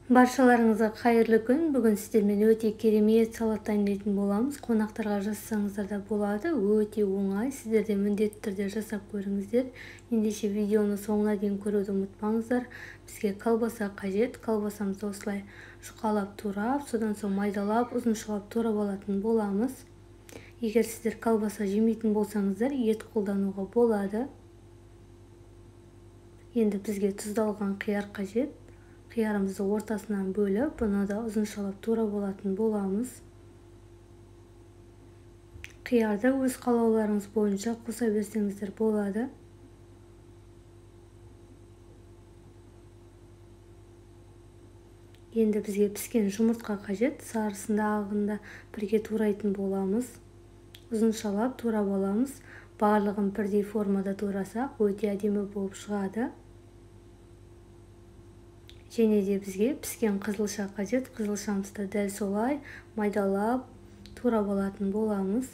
Баршаларыңызға қайырлы күн. Бүгін сіздермен өте керемет салат дайындайтын боламыз. Қонақтарға жасасаңыздар да болады. Өте оңай. Сіздер де міндетті түрде жасап көріңіздер. Ендеше видеоны соңына дейін көруді ұмытпаңыздар. Бізге колбаса қажет. Колбасамызды осылай жұқалап турап, содан соң майдалап, ұзыншылап турап алатын боламыз. Егер сіздер колбаса жемейтін болсаңыздар, ет қолдануға болады. Енді бізге тұздалған қияр қажет. Қиярымызды ортасынан бөліп, бұны да ұзыншалап турап алатын боламыз. Қиярды өз қалауларыңыз бойынша қоса берсеңіздер болады. Енді бізге піскен жұмыртқа қажет. Сарысында ағында бірге турайтын боламыз. Ұзыншалап турап аламыз. Барлығын бірдей формада турасақ, өте әдемі болып шығады. Және де бізге піскен қызылша қажет. Қызылшамызды дәл солай майдалап турап алатын боламыз.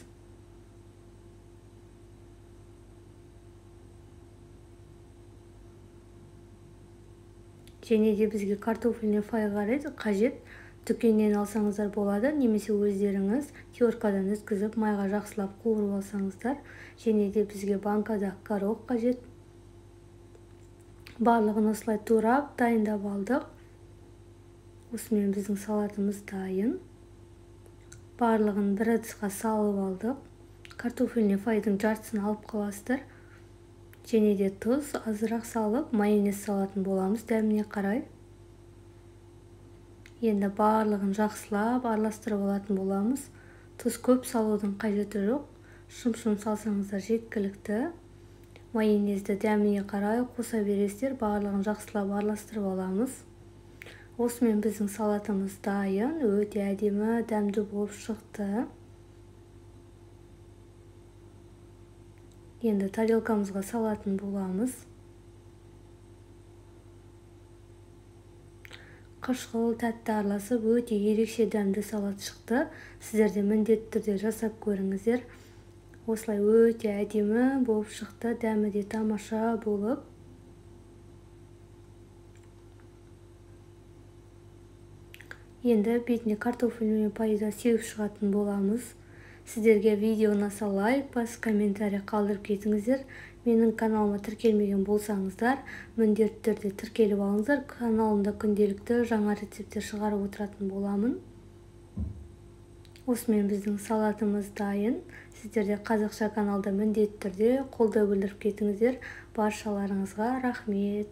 Және де бізге картофельный фай қажет. Дүкеннен алсаңыздар болады, немесе өздеріңіз теркадан өткізіп майға жақсылап қуырып алсаңыздар. Және де бізге банкада горох қажет. Барлығын осылай турап, дайындап алдық. Осымен біздің салатымыз дайын. Барлығын бір ыдысқа салып алдық. Картофельный файдың жартысын алып қаласыздар. Және де тұз азырақ салып, майонез салатын боламыз дәміне қарай. Енді барлығын жақсылап араластырып алатын боламыз. Тұз көп салудың қажеті жоқ. Шым-шым салсаңыздар жеткілікті. Майонезді дәміне қарай қоса бересіздер. Барлығын жақсылап араластырып аламыз. Осымен біздің салатымыз дайын. Өте әдемі, дәмді болып шықты. Енді тарелкамызға салатын боламыз. Қышқыл, тәтті араласып, өте ерекше дәмді салат шықты. Сіздер де міндетті түрде жасап көріңіздер. Осылай өте әдемі болып шықты. Дәмі де тамаша болып. Енді бетіне картофельный пайда сеуіп шығатын боламыз. Сіздерге видео ұнаса лайк бас, комментарий қалдырып кетіңіздер. Менің каналыма тіркелмеген болсаңыздар, міндетті түрде тіркеліп алыңыздар. Каналымда күнделікті жаңа рецептер шығарып отыратын боламын. Осымен біздің салатымыз дайын. Сіздер де қазақша каналда міндетті түрде қолдау білдіріп кетіңіздер. Баршаларыңызға рахмет.